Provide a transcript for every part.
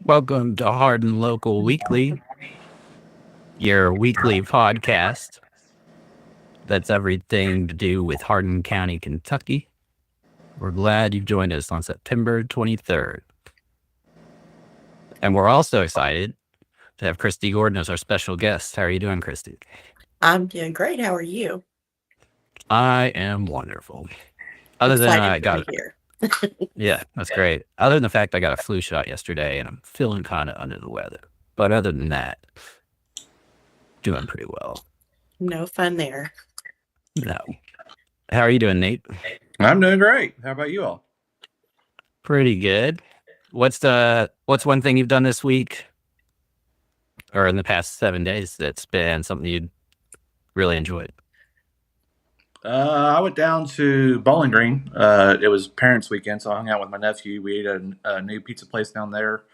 Welcome to Hardin Local Weekly, your weekly podcast that's everything to do with Hardin County, Kentucky. We're glad you've joined us on September 23rd. And we're also excited to have Christy Gordon as our special guest. How are you doing, Christy? I'm doing great. How are you? I am wonderful. Other than I got here. Yeah, that's great. Other than the fact I got a flu shot yesterday and I'm feeling kind of under the weather. But other than that, doing pretty well. No fun there. No. How are you doing, Nate? I'm doing great. How about you all? Pretty good. What's one thing you've done this week or in the past 7 days that's been something you really enjoyed? I went down to Bowling Green. It was parents' weekend, so I hung out with my nephew. We ate a new pizza place down there.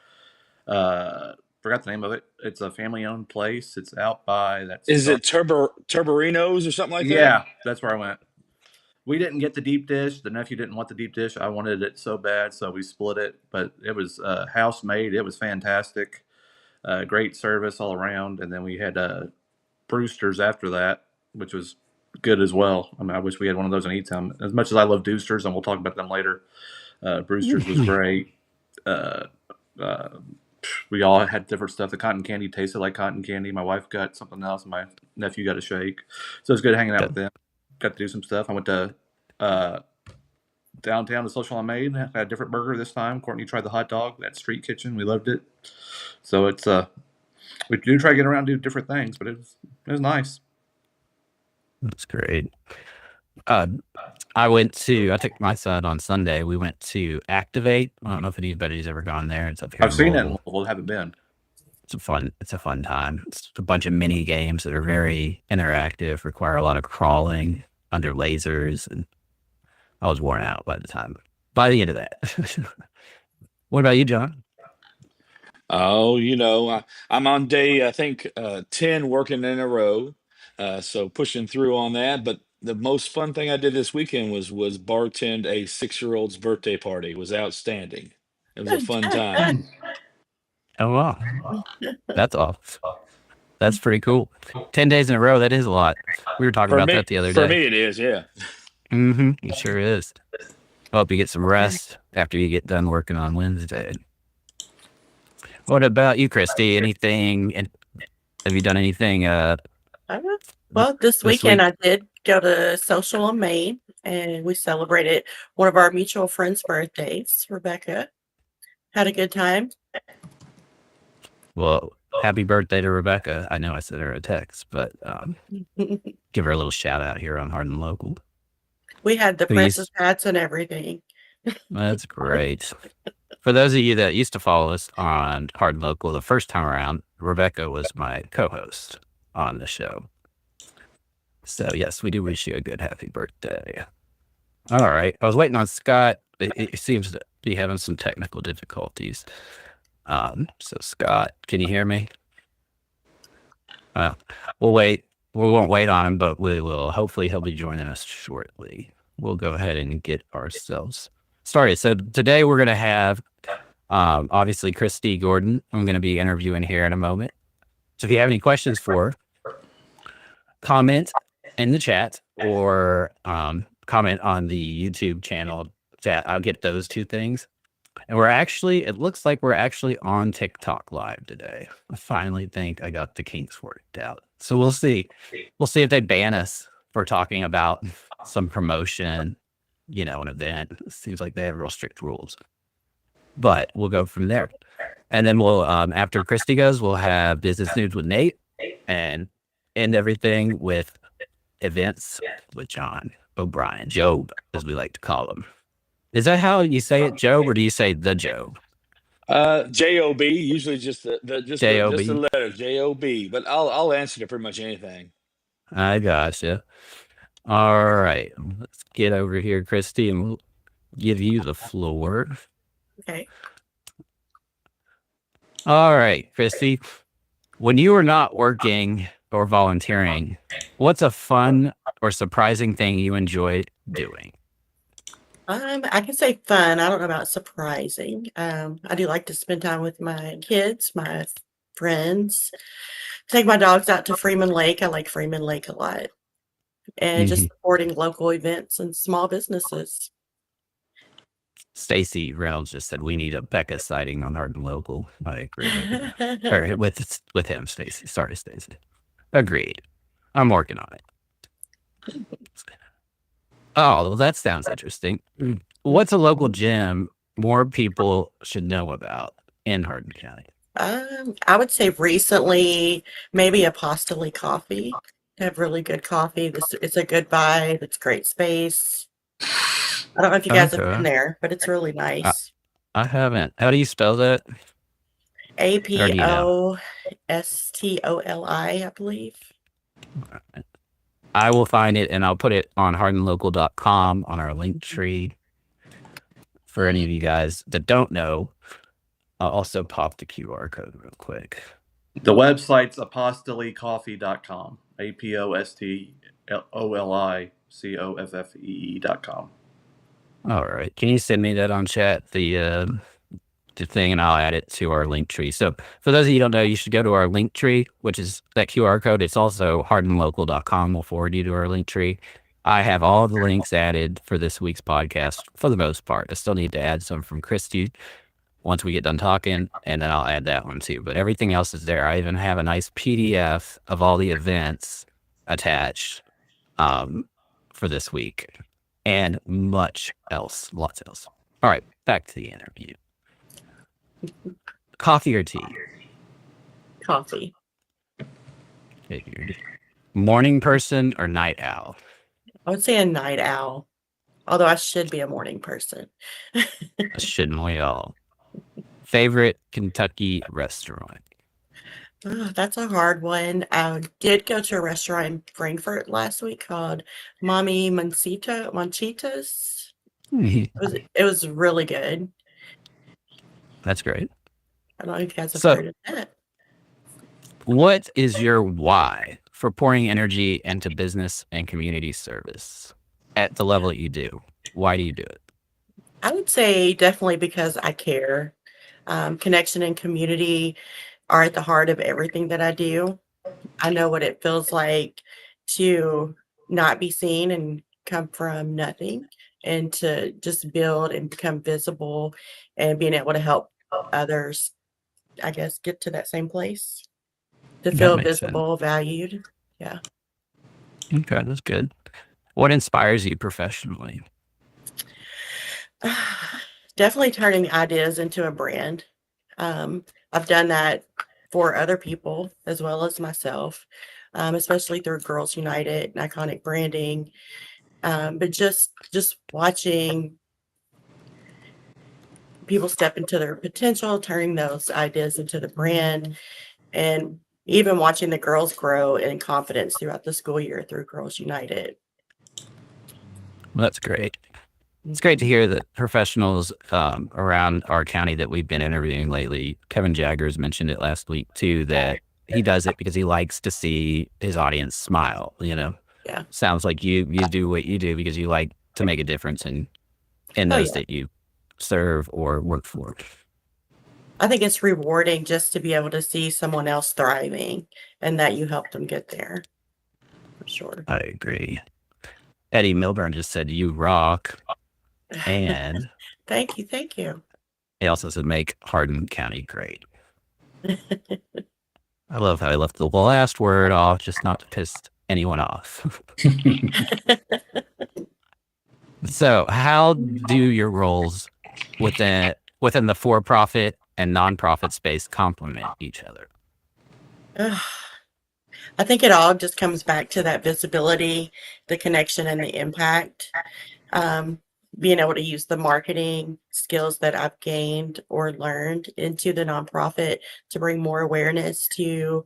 Forgot the name of it. It's a family-owned place. It's out by that. Is it Turberinos or something like that? Yeah, that's where I went. We didn't get the deep dish. The nephew didn't want the deep dish. I wanted it so bad, so we split it. But it was house made. It was fantastic. Great service all around. And then we had Brewster's after that, which was good as well. I mean, I wish we had one of those in E-Town. As much as I love Brewster's, and we'll talk about them later, Brewster's was great. We all had different stuff. The cotton candy tasted like cotton candy. My wife got something else, and my nephew got a shake. So it was good hanging out with them. Got to do some stuff. I went to downtown to Social on Main. Had a different burger this time. Courtney tried the hot dog at Street Kitchen. We loved it. So it's we do try to get around and do different things, but it was nice. That's great. I took my son on Sunday. We went to Activate. I don't know if anybody's ever gone there. It's up here. I've seen it. We'll haven't been. It's a fun time. It's a bunch of mini games that are very interactive, require a lot of crawling under lasers, and I was worn out by the end of that. What about you, John? Oh, I'm on day, I think, 10 working in a row. So pushing through on that. But the most fun thing I did this weekend was bartend a 6-year-old's birthday party. It was outstanding. It was a fun time. Oh, wow. That's awesome. That's pretty cool. 10 days in a row, that is a lot. We were talking about that the other day. For me, it is, yeah. It sure is. I hope you get some rest after you get done working on Wednesday. What about you, Christy? Anything? Have you done anything? Well, this weekend I did go to Social on Main, and we celebrated one of our mutual friends' birthdays, Rebecca. Had a good time. Well, happy birthday to Rebecca. I know I sent her a text, but give her a little shout out here on Hardin Local. We had the princess hats and everything. That's great. For those of you that used to follow us on Hardin Local the first time around, Rebecca was my co-host on the show. So, yes, we do wish you a good happy birthday. All right. I was waiting on Scott. It seems to be having some technical difficulties. So Scott, can you hear me? We'll wait. We won't wait on him, but we will. Hopefully he'll be joining us shortly. We'll go ahead and get ourselves started. So today we're going to have, obviously, Christy Gordon. I'm going to be interviewing here in a moment. So if you have any questions for her, comment in the chat or comment on the YouTube channel chat. I'll get those two things. And it looks like we're actually on TikTok live today. I finally think I got the kinks worked out. So we'll see. We'll see if they ban us for talking about some promotion, an event. It seems like they have real strict rules. But we'll go from there. And then we'll, after Christy goes, we'll have Business News with Nate and end everything with events with John O'Brien, Job, as we like to call him. Is that how you say it, Job, or do you say the Job? J-O-B, usually just the letter J-O-B, but I'll answer to pretty much anything. I gotcha. All right, let's get over here, Christy, and we'll give you the floor. Okay. All right, Christy, when you were not working or volunteering, what's a fun or surprising thing you enjoy doing? I can say fun. I don't know about surprising. I do like to spend time with my kids, my friends, take my dogs out to Freeman Lake. I like Freeman Lake a lot. And just Mhm. supporting local events and small businesses. Stacy Reynolds just said we need a Becca sighting on Hardin Local. I agree with him. Or with him, Stacy. Sorry, Stacy. Agreed. I'm working on it. Oh, well, that sounds interesting. What's a local gym more people should know about in Hardin County? I would say recently, maybe Apostoli Coffee. They have really good coffee. It's a good vibe. It's great space. I don't know if you guys have been Okay. there, but it's really nice. I haven't. How do you spell that? Or do you know? Apostoli, I believe. I will find it and I'll put it on hardinlocal.com on our link tree. For any of you guys that don't know, I'll also pop the QR code real quick. The website's apostolicoffee.com. APOSTOLICOFFEE.com. All right. Can you send me that on chat, the thing, and I'll add it to our link tree. So for those of you who don't know, you should go to our link tree, which is that QR code. It's also hardinlocal.com. We'll forward you to our link tree. I have all the links added for this week's podcast for the most part. I still need to add some from Christy once we get done talking, and then I'll add that one too. But everything else is there. I even have a nice PDF of all the events attached for this week and much else, lots else. All right, back to the interview. Coffee or tea? Coffee. Figured. Morning person or night owl? I would say a night owl, although I should be a morning person. Shouldn't we all? Favorite Kentucky restaurant? Oh, that's a hard one. I did go to a restaurant in Frankfurt last week called Mommy Manchitas. It was really good. That's great. I don't know if you guys have So- heard of that. What is your why for pouring energy into business and community service at the level that you do? Why do you do it? I would say definitely because I care. Connection and community are at the heart of everything that I do. I know what it feels like to not be seen and come from nothing, and to just build and become visible and being able to help others, I guess, get to that same place, to That feel makes sense. visible, valued. Okay, that's good. What inspires you professionally? Definitely turning ideas into a brand. I've done that for other people as well as myself, especially through Girls United and iconic branding. But just watching people step into their potential, turning those ideas into the brand, and even watching the girls grow in confidence throughout the school year through Girls United. Well, that's great. It's great to hear that professionals around our county that we've been interviewing lately. Kevin Jaggers mentioned it last week too, that he does it because he likes to see his audience smile. Yeah. Sounds like you do what you do because you like to make a difference in those that you serve or work for. I think it's rewarding just to be able to see someone else thriving and that you helped them get there. For sure. I agree. Eddie Milburn just said you rock, and Thank you. he also said make Hardin County great. I love how I left the last word off just not to piss anyone off. So how do your roles within the for-profit and nonprofit space complement each other? I think it all just comes back to that visibility, the connection, and the impact. Being able to use the marketing skills that I've gained or learned into the nonprofit to bring more awareness to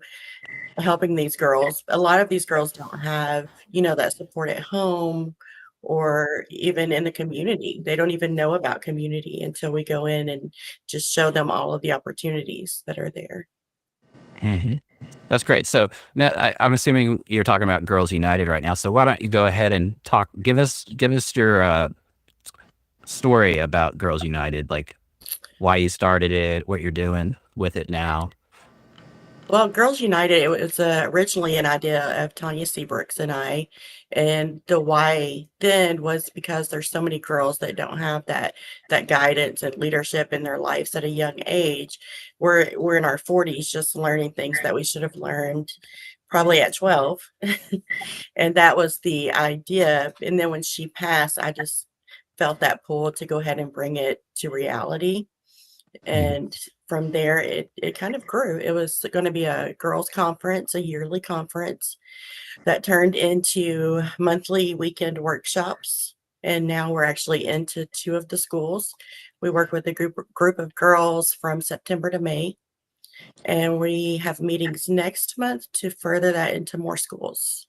helping these girls. A lot of these girls don't have, that support at home or even in the community. They don't even know about community until we go in and just show them all of the opportunities that are there. Mm-hmm. That's great. So now I'm assuming you're talking about Girls United right now. So why don't you go ahead and give us your story about Girls United, like why you started it, what you're doing with it now. Well, Girls United, it was originally an idea of Tanya Seabrooks and I. And the why then was because there's so many girls that don't have that guidance and leadership in their lives at a young age. We're in our 40s just learning things that we should have learned probably at 12. And that was the idea. And then when she passed, I just felt that pull to go ahead and bring it to reality. And from there, it kind of grew. It was going to be a girls' conference, a yearly conference that turned into monthly weekend workshops. And now we're actually into 2 of the schools. We work with a group of girls from September to May. And we have meetings next month to further that into more schools.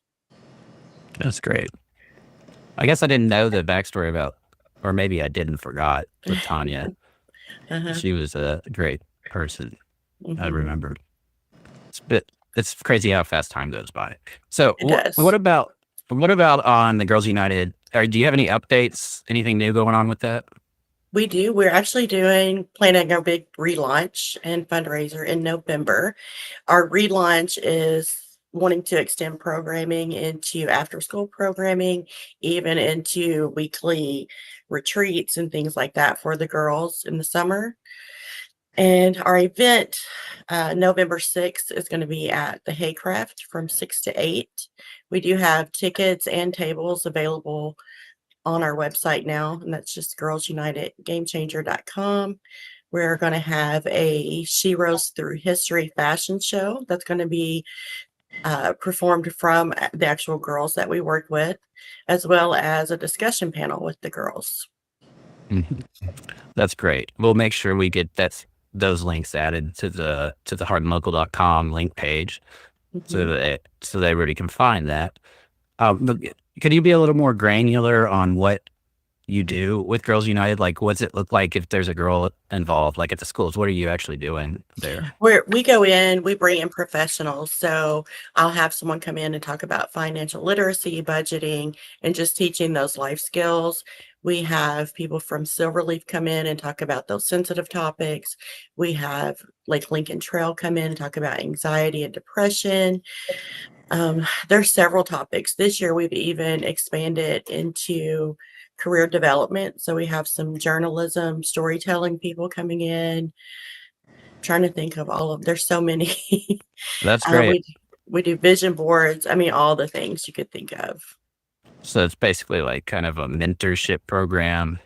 That's great. I guess I didn't know the backstory about, or maybe I didn't forgot with Tanya. Uh-huh. She was a great person. I Mhm. remember. It's crazy how fast time goes by. So It does. what about on the Girls United? Or do you have any updates? Anything new going on with that? We do. We're actually planning a big relaunch and fundraiser in November. Our relaunch is wanting to extend programming into after school programming, even into weekly retreats and things like that for the girls in the summer. And our event, November 6th, is going to be at the Haycraft from 6 to 8. We do have tickets and tables available on our website now, and that's just girlsunitedgamechanger.com. We're going to have a She Rose Through History fashion show that's going to be performed from the actual girls that we work with, as well as a discussion panel with the girls. That's great. We'll make sure we get those links added to the hardinlocal.com link page so that everybody can find that. Could you be a little more granular on what you do with Girls United? Like, what's it look like if there's a girl involved, like at the schools? What are you actually doing there? We go in, we bring in professionals. So I'll have someone come in and talk about financial literacy, budgeting, and just teaching those life skills. We have people from Silverleaf come in and talk about those sensitive topics. We have Lake Lincoln Trail come in and talk about anxiety and depression. There's several topics. This year, we've even expanded into career development. So we have some journalism, storytelling people coming in. Trying to think of there's so many. That's great. We do vision boards. I mean, all the things you could think of. So it's basically like kind of a mentorship program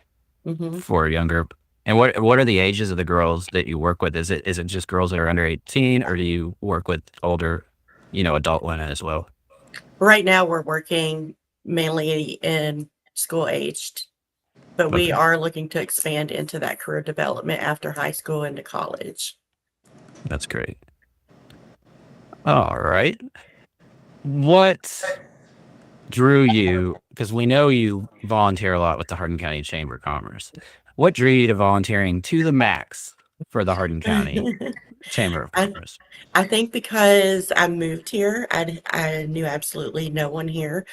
Mhm. for younger. And what are the ages of the girls that you work with? Is it just girls that are under 18, or do you work with older, adult women as well? Right now, we're working mainly in school aged, but we Okay. are looking to expand into that career development after high school into college. That's great. All right. What drew you, because we know you volunteer a lot with the Hardin County Chamber of Commerce. What drew you to volunteering to the max for the Hardin County Chamber of Commerce? I think because I moved here, I knew absolutely no one here.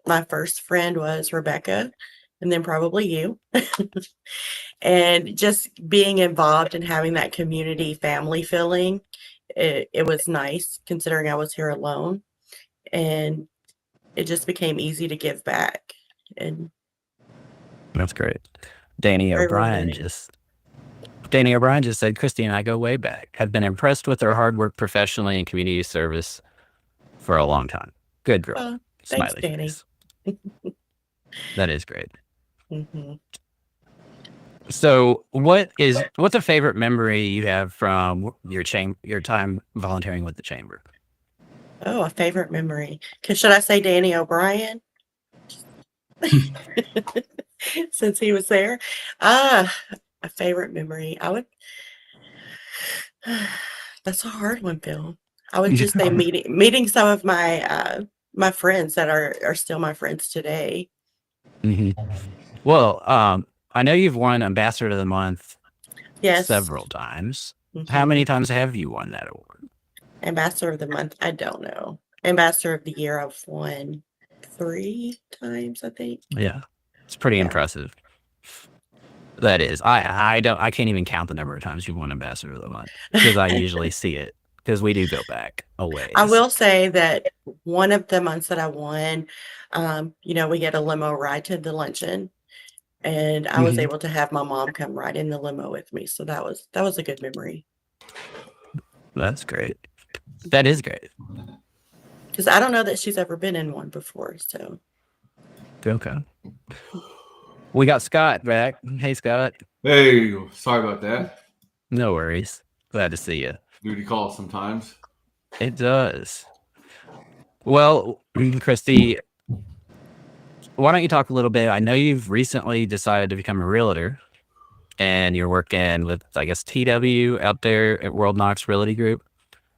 My first friend was Rebecca, and then probably you. And just being involved and having that community family feeling, it was nice considering I was here alone. And it just became easy to give back. And That's great. Danny very O'Brien rewarding. just said, Christy and I go way back. Have been impressed with her hard work professionally and community service for a long time. Good girl. Oh, thanks, Smiley Danny. face. That is great. Mhm. So what's a favorite memory you have from your time volunteering with the chamber? Oh, a favorite memory. Should I say Danny O'Brien? Since he was there. A favorite memory. That's a hard one, Phil. I would just say meeting some of my my friends that are still my friends today. Mhm. Well, I know you've won Ambassador of the Month Yes. several times. How many times have you won that award? Ambassador of the Month, I don't know. Ambassador of the Year, I've won 3 times, I think. Yeah, it's pretty Yeah. impressive. That is. I can't even count the number of times you've won Ambassador of the Month because I usually see it because we do go back a ways. I will say that one of the months that I won, we get a limo ride to the luncheon, and I was Mhm. able to have my mom come ride in the limo with me. So that was a good memory. That's great. That is great. Because I don't know that she's ever been in one before. So Okay. We got Scott back. Hey, Scott. Hey, sorry about that. No worries. Glad to see you. Duty calls sometimes. It does. Well, Christy, why don't you talk a little bit? I know you've recently decided to become a realtor, and you're working with, I guess, TW out there at World Knox Realty Group.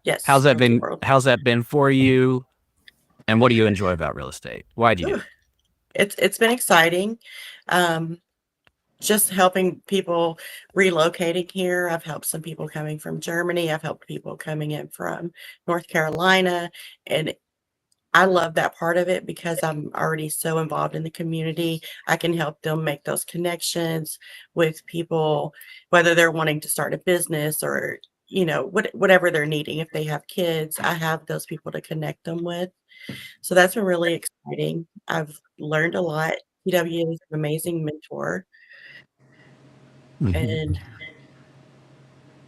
yes. How's that Realty been? World. How's that been for you? And what do you enjoy about real estate? Why do you do it? It's been exciting. Just helping people relocating here. I've helped some people coming from Germany. I've helped people coming in from North Carolina. And I love that part of it because I'm already so involved in the community. I can help them make those connections with people, whether they're wanting to start a business or, whatever they're needing. If they have kids, I have those people to connect them with. So that's been really exciting. I've learned a lot. TW is an amazing mentor. Mhm. And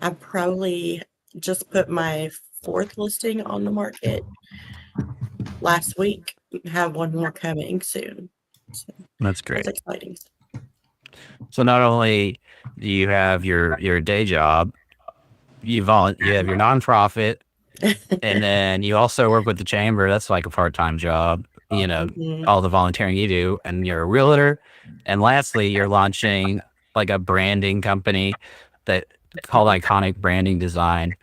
I probably just put my 4th listing on the market last week. Have one more coming soon. So That's great. that's exciting. So not only do you have your day job, you have your nonprofit, and then you also work with the chamber. That's like a part-time job. Mhm. All the volunteering you do, and you're a realtor. And lastly, you're launching like a branding company that called Iconic Branding Design,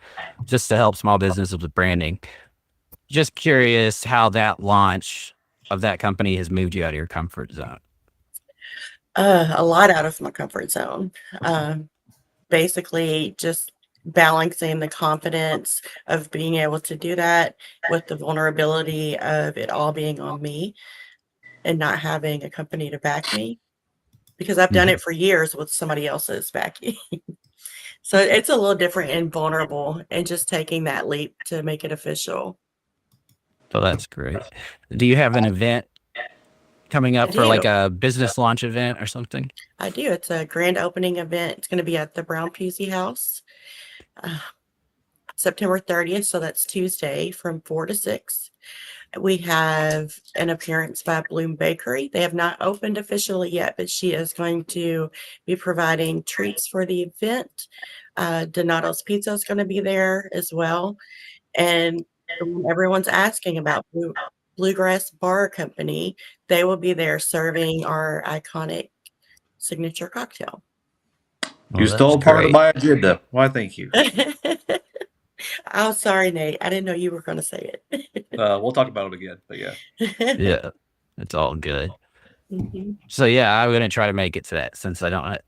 just to help small businesses with branding. Just curious how that launch of that company has moved you out of your comfort zone. A lot out of my comfort zone. Basically, just balancing the confidence of being able to do that with the vulnerability of it all being on me and not having a company to back me, because I've done it for years with somebody else's backing. So it's a little different and vulnerable, and just taking that leap to make it official. So that's great. Do you have an event coming up I for like do. a business launch event or something? I do. It's a grand opening event. It's going to be at the Brown Pusey House, September 30th. So that's Tuesday from 4 to 6. We have an appearance by Bloom Bakery. They have not opened officially yet, but she is going to be providing treats for the event. Donato's Pizza is going to be there as well. And everyone's asking about Bluegrass Bar Company. They will be there serving our iconic signature cocktail. Well, You that's stole part of great. my agenda. Why, thank you. Oh, sorry, Nate. I didn't know you were going to say it. We'll talk about it again, but yeah. Yeah, it's all good. Mhm. So yeah, I'm gonna try to make it to that, since I don't.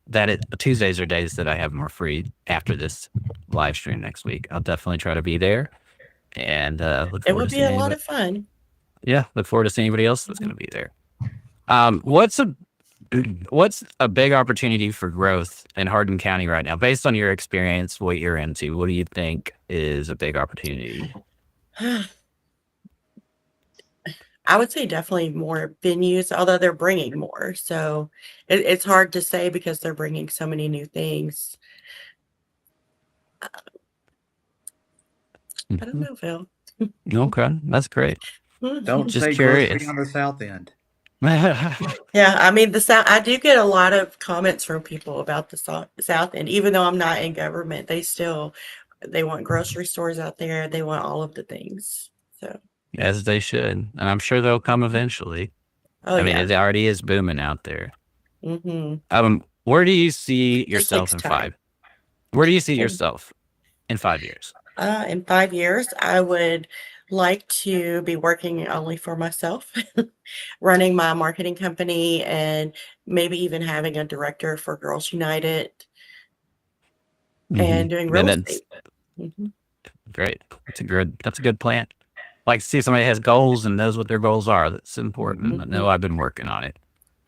Tuesdays are days that I have more free after this live stream next week. I'll definitely try to be there, and look It forward would to be a seeing lot anybody. of fun. Yeah, look forward to seeing anybody else that's gonna be there. What's a big opportunity for growth in Hardin County right now, based on your experience, what you're into? What do you think is a big opportunity? I would say definitely more venues, although they're bringing more. So it's hard to say because they're bringing so many new things. I don't know, Phil. Okay, that's great. Don't Just say curious. grocery on the south end. Yeah, I mean, the South, I do get a lot of comments from people about the South End. Even though I'm not in government, they want grocery stores out there. They want all of the things. So, As they should, and I'm sure they'll come eventually. oh I mean, yeah. it already is booming out there. hmm Where do you see Just yourself takes in time. 5? Where do you see In, yourself in 5 years? in 5 years, I would like to be working only for myself, running my marketing company, and maybe even having a director for Girls United and doing And real then estate. hmm great. That's a good plan. Like, see if somebody has goals and knows what their goals are. That's important. I know I've been working on it,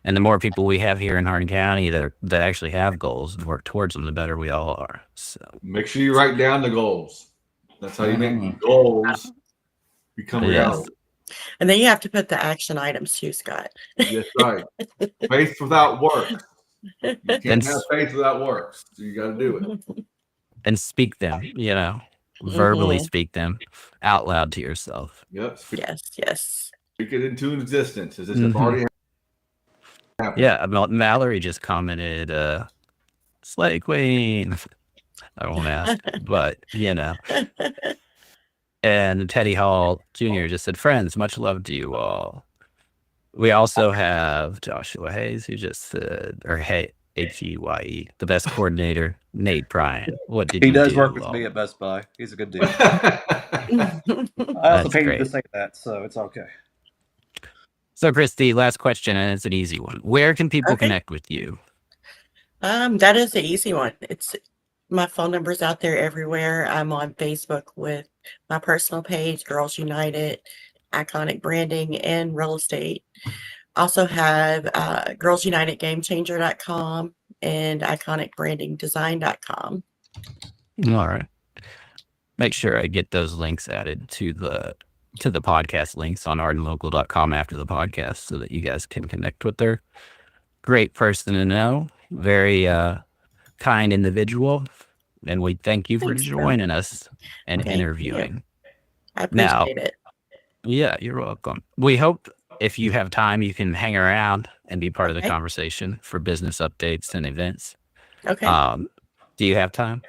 And the more people we have here in Hardin County that actually have goals and work towards them, the better we all are. So Make sure you write down the goals. That's how you Mhm. make goals become Yes. reality. And then you have to put the action items too, Scott. That's right. Faith without works. You And can't have faith without works. So you got to do it. and speak them, verbally Mhm. speak them out loud to yourself. Yep. Speak Yes. it into existence as if Mhm. it's already happened. Yeah, Mallory just commented, Slay Queen. I won't ask, but and Teddy Hall Jr. just said, friends, much love to you all. We also have Joshua Hayes, who just said, or Heye, the best coordinator, Nate Bryan. What did He you does do? work with me at Best Buy. He's a good dude. I also That's paid you great. to say that, so it's okay. So, Christy, last question, and it's an easy one. Where can people Okay. connect with you? That is the easy one. It's my phone number's out there everywhere. I'm on Facebook with my personal page, Girls United, Iconic Branding, and Real Estate. Also have girlsunitedgamechanger.com and iconicbrandingdesign.com. All right. Make sure I get those links added to the podcast links on hardinlocal.com after the podcast so that you guys can connect with her. Great person to know. Very kind individual. And we thank you for Thanks, Bill. joining us and Thank you. interviewing. I Now- appreciate it. Yeah, you're welcome. We hope if you have time, you can hang around and be part of the Okay. conversation for business updates and events. Okay. Do you have time?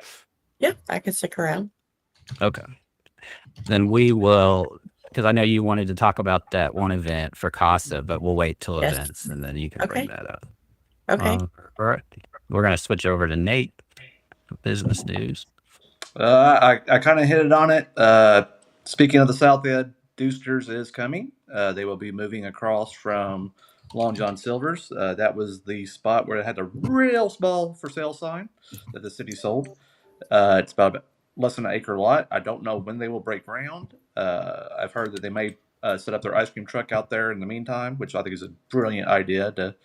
Yeah, I can stick around. Okay. Then we will, because I know you wanted to talk about that one event for CASA, but we'll wait till Yes. events and then you can bring that up. Okay. All right. We're going to switch over to Nate for business news. I kind of hit it on it. Speaking of the South End, Deuster's is coming. They will be moving across from Long John Silver's. That was the spot where it had a real small for sale sign that the city sold. It's about less than an acre lot. I don't know when they will break ground. I've heard that they may set up their ice cream truck out there in the meantime, which I think is a brilliant idea to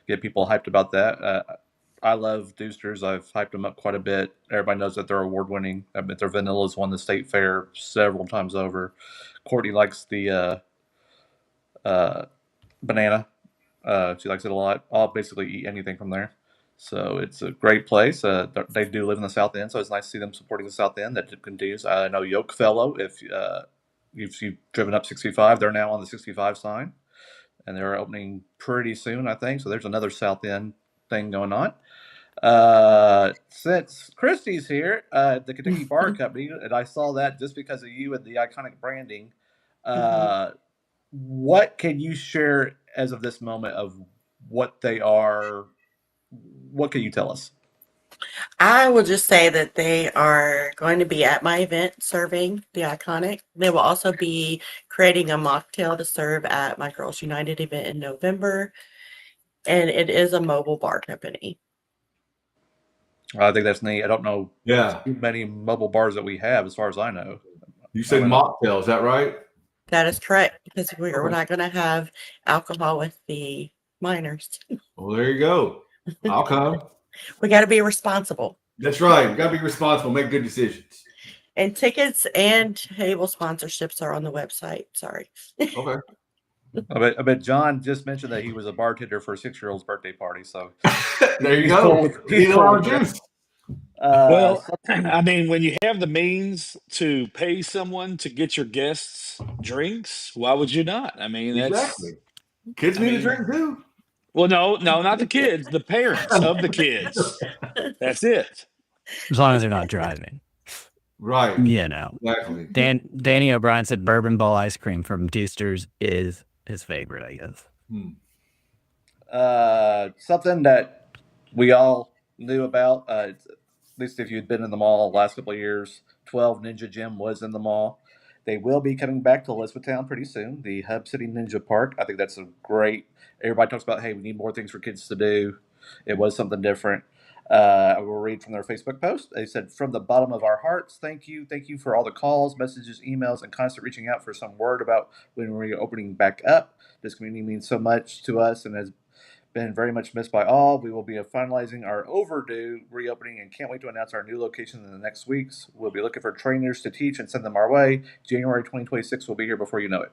get people hyped about that. I love Deuster's. I've hyped them up quite a bit. Everybody knows that they're award-winning. I bet their vanilla's won the state fair several times over. Courtney likes the banana. She likes it a lot. I'll basically eat anything from there. So it's a great place. They do live in the South End, so it's nice to see them supporting the South End. That continues. I know Yoke Fellow, if you've driven up 65, they're now on the 65 sign. And they're opening pretty soon, I think. So there's another South End thing going on. Since Christy's here, the Kentucky Bar Company, and I saw that just because of you and the iconic branding. What can you share as of this moment of what they are? What can you tell us? I will just say that they are going to be at my event serving the Iconic. They will also be creating a mocktail to serve at my Girls United event in November. And it is a mobile bar company. I think that's neat. I don't know Yeah. too many mobile bars that we have, as far as I know. You said mocktail, is that right? That is correct, because we're not going to have alcohol with the minors. Well, there you go. I'll come. We got to be responsible. That's right. You got to be responsible, make good decisions. And tickets and table sponsorships are on the website. Sorry. Okay. I bet John just mentioned that he was a bartender for a 6-year-old's birthday party. So There you he's go. cool with- he's Need a cool lot with of that. juice. Well, I mean, when you have the means to pay someone to get your guests drinks, why would you not? I mean, that's Exactly. Kids I need mean- a drink too. well, no, not the kids, the parents of the kids. That's it. As long as they're not driving. Right. Exactly. Danny O'Brien said bourbon ball ice cream from Deuster's is his favorite, I guess. Something that we all knew about, at least if you'd been in the mall the last couple of years, 12 Ninja Gym was in the mall. They will be coming back to Elizabethtown pretty soon, the Hub City Ninja Park. I think that's a great, everybody talks about, hey, we need more things for kids to do. It was something different. I will read from their Facebook post. They said, from the bottom of our hearts, thank you. Thank you for all the calls, messages, emails, and constant reaching out for some word about when we're opening back up. This community means so much to us and has been very much missed by all. We will be finalizing our overdue reopening and can't wait to announce our new location in the next weeks. We'll be looking for trainers to teach and send them our way. January 2026 will be here before you know it.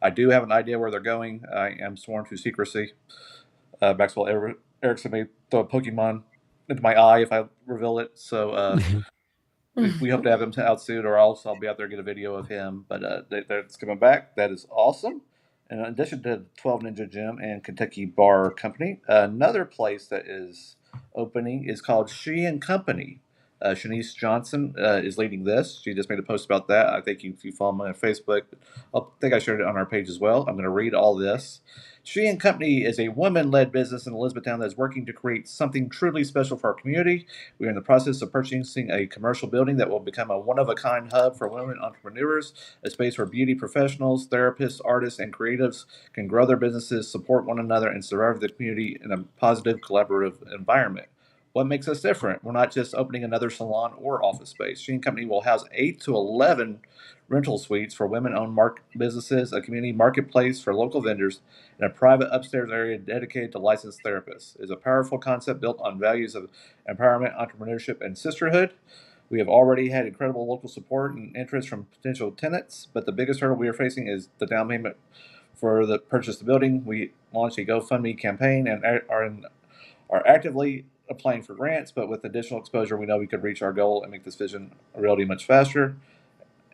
I do have an idea where they're going. I am sworn to secrecy. Maxwell Erickson may throw a Pokemon into my eye if I reveal it. So we hope to have him out soon, or else I'll be out there and get a video of him. But that's coming back. That is awesome. And in addition to 12 Ninja Gym and Kentucky Bar Company, another place that is opening is called She and Company. Shanice Johnson is leading this. She just made a post about that. I think if you follow me on Facebook, I think I shared it on our page as well. I'm going to read all this. She and Company is a woman-led business in Elizabethtown that is working to create something truly special for our community. We are in the process of purchasing a commercial building that will become a one-of-a-kind hub for women entrepreneurs, a space where beauty professionals, therapists, artists, and creatives can grow their businesses, support one another, and serve the community in a positive, collaborative environment. What makes us different? We're not just opening another salon or office space. She and Company will house 8 to 11 rental suites for women-owned businesses, a community marketplace for local vendors, and a private upstairs area dedicated to licensed therapists. It's a powerful concept built on values of empowerment, entrepreneurship, and sisterhood. We have already had incredible local support and interest from potential tenants, but the biggest hurdle we are facing is the down payment for the purchase of the building. We launched a GoFundMe campaign and are actively applying for grants, but with additional exposure, we know we could reach our goal and make this vision a reality much faster.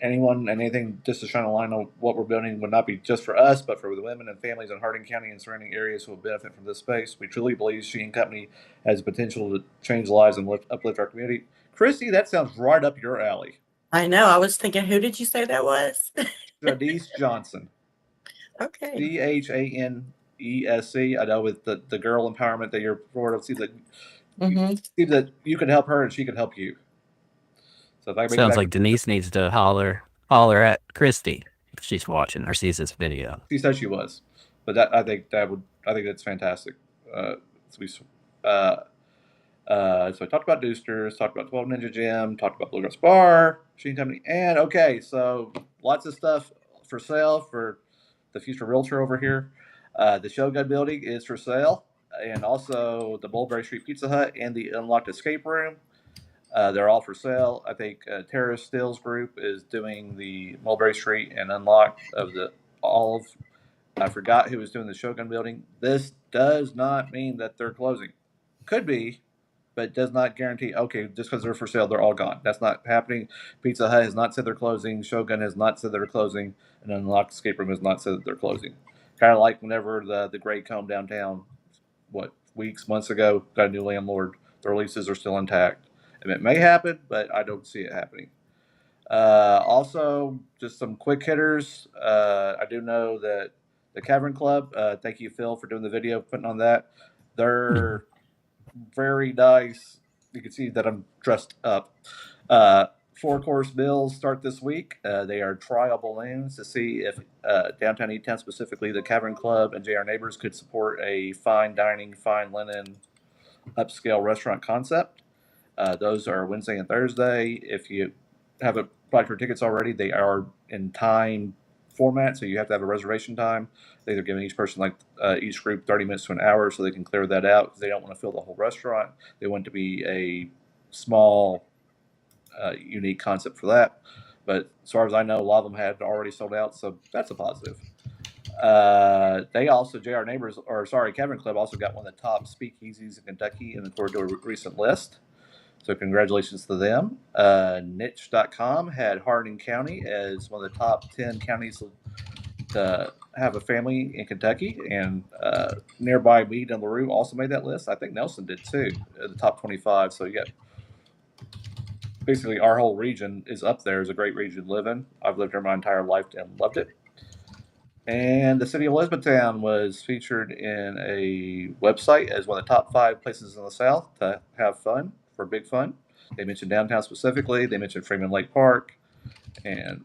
Anyone and anything just to shine a line on what we're building would not be just for us, but for the women and families in Hardin County and surrounding areas who will benefit from this space. We truly believe She and Company has the potential to change lives and uplift our community. Christy, that sounds right up your alley. I know. I was thinking, who did you say that was? Shanice Johnson. Okay. CHANESC. I know with the girl empowerment that you're part of, see that you can help her and she can help you. So if I Sounds like Denise needs to holler at Christy if she's watching or sees this video. She said she was, but I think that's fantastic. So I talked about Doosters, talked about 12 Ninja Gym, talked about Bluegrass Bar, She and Company, and okay, so lots of stuff for sale for the future realtor over here. The Shogun building is for sale, and also the Mulberry Street Pizza Hut and the Unlocked Escape Room. They're all for sale. I think Terrace Stills Group is doing the Mulberry Street and Unlocked of the Olive. I forgot who was doing the Shogun building. This does not mean that they're closing. Could be, but does not guarantee, okay, just because they're for sale, they're all gone. That's not happening. Pizza Hut has not said they're closing. Shogun has not said they're closing. And Unlocked Escape Room has not said that they're closing. Kind of like whenever the Great Comb downtown, months ago, got a new landlord. Their leases are still intact. And it may happen, but I don't see it happening. Also, just some quick hitters. I do know that the Cavern Club, thank you, Phil, for doing the video, putting on that. They're very nice. You can see that I'm dressed up. 4-course meals start this week. They are trial balloons to see if downtown E-Town, specifically the Cavern Club and JR Neighbors, could support a fine dining, fine linen, upscale restaurant concept. Those are Wednesday and Thursday. If you haven't bought your tickets already, they are in time format, so you have to have a reservation time. They're giving each person, each group, 30 minutes to an hour so they can clear that out. They don't want to fill the whole restaurant. They want it to be a small, unique concept for that. But as far as I know, a lot of them had already sold out, so that's a positive. They also, Cavern Club also got one of the top speakeasies in Kentucky and according to a recent list. So congratulations to them. Niche.com had Hardin County as one of the top 10 counties to have a family in Kentucky, and nearby Meade and LaRue also made that list. I think Nelson did too, the top 25. So you got basically our whole region is up there. It's a great region to live in. I've lived here my entire life and loved it. And the city of Elizabethtown was featured in a website as one of the top 5 places in the South to have fun, for big fun. They mentioned downtown specifically. They mentioned Freeman Lake Park. And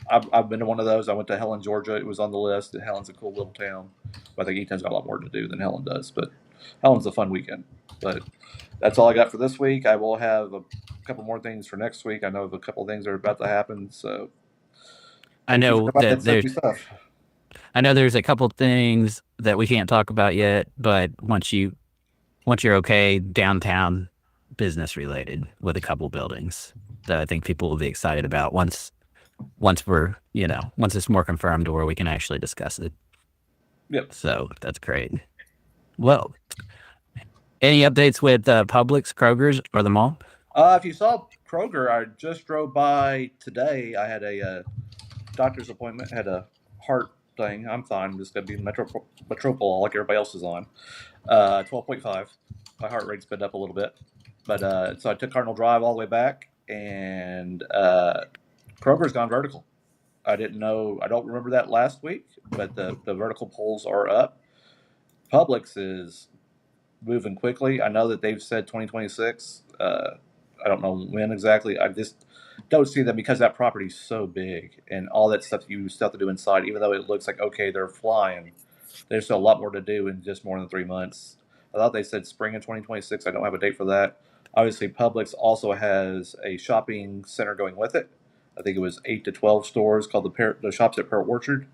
I've been to one of those. I went to Helen, Georgia. It was on the list. Helen's a cool little town. But I think E-Town's got a lot more to do than Helen does. But Helen's a fun weekend. But that's all I got for this week. I will have a couple more things for next week. I know of a couple of things that are about to happen. So I know I know there's a couple things that we can't talk about yet, but once you're okay, downtown business related with a couple buildings that I think people will be excited about once we're, once it's more confirmed to where we can actually discuss it. Yep. So that's great. Well, any updates with Publix, Kroger's, or the mall? If you saw Kroger, I just drove by today. I had a doctor's appointment, had a heart thing. I'm fine. I'm just going to be Metropol like everybody else is on. 12.5. My heart rate's been up a little bit. But so I took Cardinal Drive all the way back, and Kroger's gone vertical. I didn't know. I don't remember that last week, but the vertical polls are up. Publix is moving quickly. I know that they've said 2026. I don't know when exactly. I just don't see them because that property's so big and all that stuff you still have to do inside. Even though it looks like, okay, they're flying, there's still a lot more to do in just more than 3 months. I thought they said spring of 2026. I don't have a date for that. Obviously, Publix also has a shopping center going with it. I think it was 8 to 12 stores called the Shops at Parrot Orchard.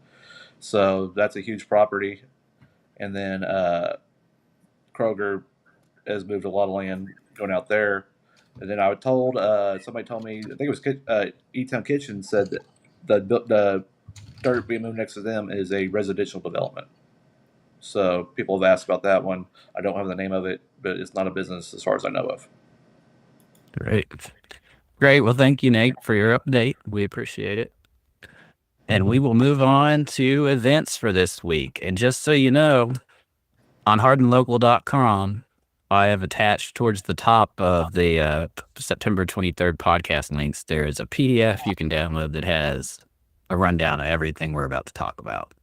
So that's a huge property. And then Kroger has moved a lot of land going out there. And then I was told, somebody told me, I think it was E-Town Kitchen said that the dirt being moved next to them is a residential development. So people have asked about that one. I don't have the name of it, but it's not a business as far as I know of. Great. Well, thank you, Nate, for your update. We appreciate it. And we will move on to events for this week. And just so you know, on hardinlocal.com, I have attached towards the top of the September 23rd podcast links, there is a PDF you can download that has a rundown of everything we're about to talk about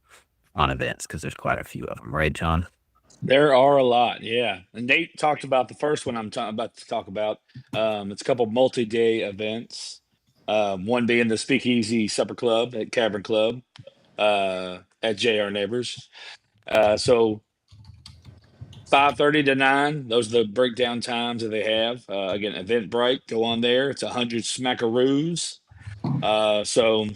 on events, because there's quite a few of them. Right, John? There are a lot, yeah. And Nate talked about the first one I'm about to talk about. It's a couple multi-day events. One being the Speakeasy Supper Club at Cavern Club at JR Neighbors. So 5:30 to 9, those are the breakdown times that they have. Again, Eventbrite, go on there. It's 100 smackaroos. So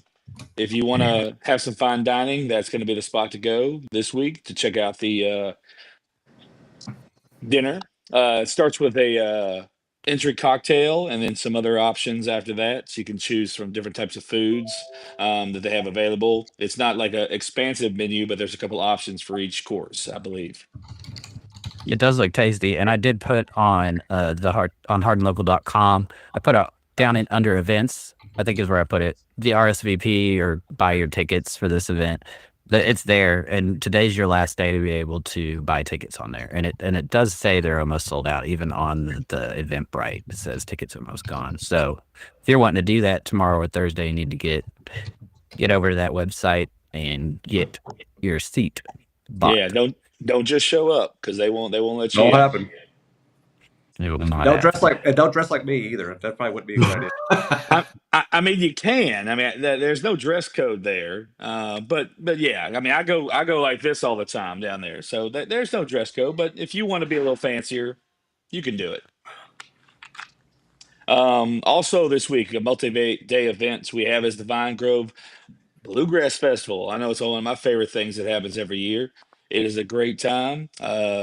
if you want to have some fine dining, that's going to be the spot to go this week to check out the dinner. It starts with a entry cocktail and then some other options after that. So you can choose from different types of foods that they have available. It's not like an expansive menu, but there's a couple options for each course, I believe. It does look tasty. And I did put on on hardinlocal.com, I put down in under events, I think is where I put it, the RSVP or buy your tickets for this event. It's there, and today's your last day to be able to buy tickets on there. And it does say they're almost sold out, even on the Eventbrite. It says tickets are almost gone. So if you're wanting to do that tomorrow or Thursday, you need to get over to that website and get your seat bought. Yeah, don't just show up, because they won't let you Don't in. happen. It will not Don't happen. dress like me either. That probably wouldn't be a good idea. I mean, you can. I mean, there's no dress code there. But yeah, I mean, I go like this all the time down there. So there's no dress code. But if you want to be a little fancier, you can do it. Also this week, a multi-day events we have is the Vine Grove Bluegrass Festival. I know it's one of my favorite things that happens every year. It is a great time.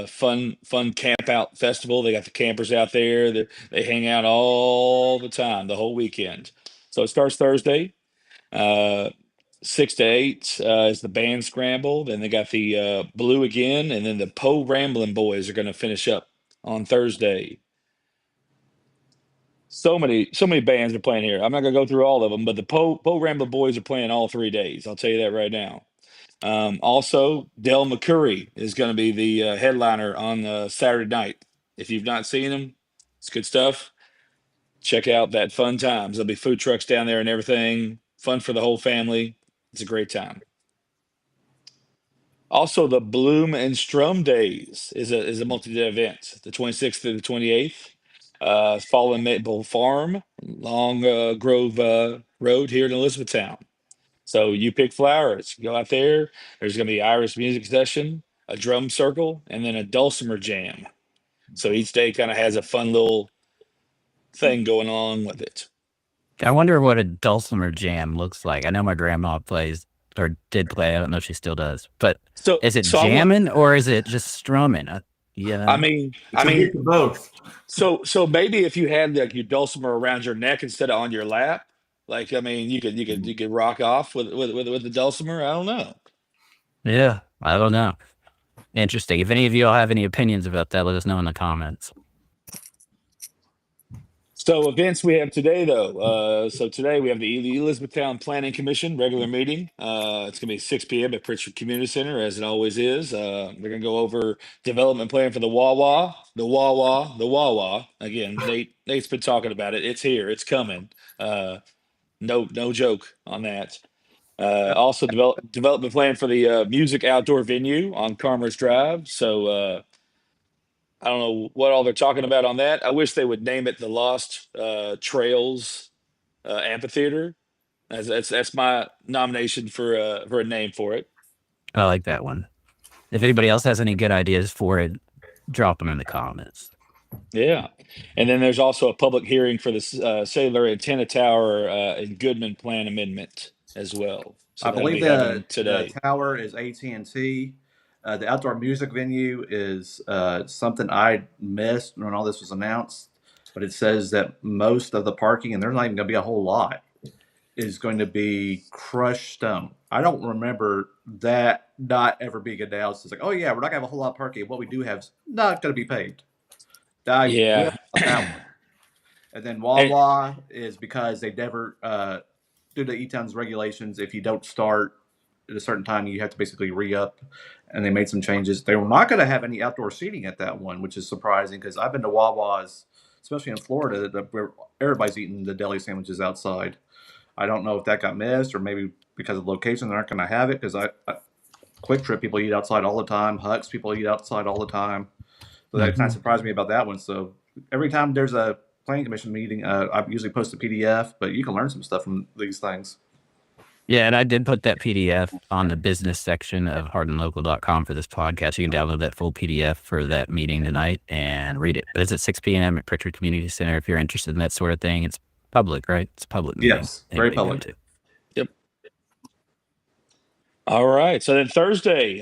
Fun camp out festival. They got the campers out there. They hang out all the time, the whole weekend. So it starts Thursday, 6 to 8 is the band scramble. Then they got the Blue again, and then the Poe Ramblin' Boys are going to finish up on Thursday. So many bands are playing here. I'm not gonna go through all of them, but the Poe Ramblin' Boys are playing all 3 days. I'll tell you that right now. Also, Del McCurry is going to be the headliner on Saturday night. If you've not seen him, it's good stuff. Check out that Fun Times. There'll be food trucks down there and everything. Fun for the whole family. It's a great time. Also, the Bloom and Strum Days is a multi-day event, the 26th through the 28th. Fallen Maple Farm, Long Grove Road here in Elizabethtown. So you pick flowers, go out there. There's going to be Irish music session, a drum circle, and then a dulcimer jam. So each day kind of has a fun little thing going on with it. I wonder what a dulcimer jam looks like. I know my grandma plays or did play. I don't know if she still does. But So is it so I want. jamming or is it just strumming? I Yeah. mean, It's a mix of both. so maybe if you had like your dulcimer around your neck instead of on your lap, like I mean, you could rock off with the dulcimer. I don't know. Yeah. I don't know. Interesting. If any of you all have any opinions about that, let us know in the comments. So events we have today, though. So today we have the Elizabethtown Planning Commission regular meeting. It's gonna be 6 p.m. at Pritchard Community Center, as it always is. We're gonna go over development plan for the Wawa, the Wawa, the Wawa. Again, Nate's been talking about it. It's here. It's coming. No joke on that. Also development plan for the music outdoor venue on Commerce Drive. So I don't know what all they're talking about on that. I wish they would name it the Lost Trails Amphitheater. That's my nomination for a name for it. I like that one. If anybody else has any good ideas for it, drop them in the comments. Yeah, and then there's also a public hearing for the cellular antenna tower and Goodman Plan Amendment as well. So I that'll believe be happening the today. tower is AT&T. The outdoor music venue is something I missed when all this was announced, but it says that most of the parking, and there's not even going to be a whole lot, is going to be crushed stone. I don't remember that not ever being announced. It's like, oh yeah, we're not going to have a whole lot of parking. What we do have is not going to be paved. I Yeah. missed that one. And then And- Wawa is because they never, due to E-Town's regulations, if you don't start at a certain time, you have to basically re-up. And they made some changes. They were not going to have any outdoor seating at that one, which is surprising because I've been to Wawa's, especially in Florida, where everybody's eating the deli sandwiches outside. I don't know if that got missed or maybe because of location they're not going to have it because Quick Trip people eat outside all the time. Huck's people eat outside all the time. So that kind of surprised me about that one. So every time there's a planning commission meeting, I usually post a PDF, but you can learn some stuff from these things. Yeah, and I did put that PDF on the business section of hardinlocal.com for this podcast. You can download that full PDF for that meeting tonight and read it. But it's at 6 p.m. at Pritchard Community Center. If you're interested in that sort of thing, it's public, right? It's a public meeting. Yes, very Anybody can public. go to. Yep. All right. So then Thursday,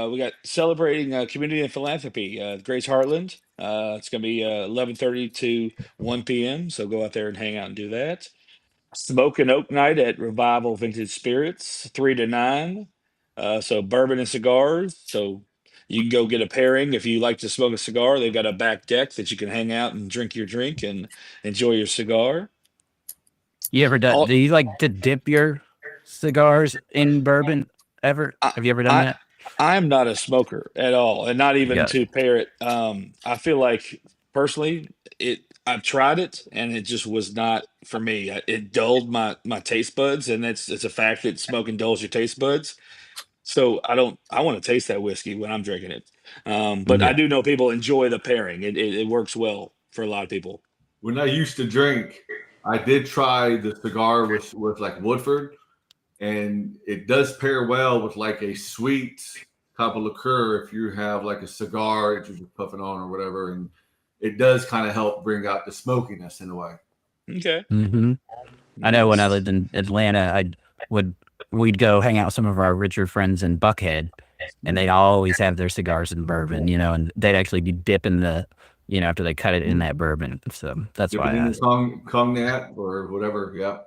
we got celebrating community and philanthropy. Grace Heartland. It's going to be 11:30 to 1 p.m. So go out there and hang out and do that. Smoke and Oak Night at Revival Vintage Spirits, 3 to 9. So bourbon and cigars. So you can go get a pairing if you like to smoke a cigar. They've got a back deck that you can hang out and drink your drink and enjoy your cigar. You ever done? All- Do you like to dip your cigars in bourbon ever? Have you ever done that? I'm not a smoker at all, and not even Yeah. to pair it. I feel like personally, I've tried it, and it just was not for me. It dulled my taste buds, and it's a fact that smoking dulls your taste buds. So I want to taste that whiskey when I'm drinking it. But Yeah. I do know people enjoy the pairing. It works well for a lot of people. When I used to drink, I did try the cigar with like Woodford, and it does pair well with like a sweet type of liqueur if you have like a cigar that you're just puffing on or whatever, and it does kind of help bring out the smokiness in a way. Okay. Mm-hmm. I know when I Nice. lived in Atlanta, we'd go hang out with some of our richer friends in Buckhead, and they'd always have their cigars in bourbon, and they'd actually be dipping the, after they cut it in that bourbon. So that's why I Dipping in asked. the cognac or whatever. Yeah.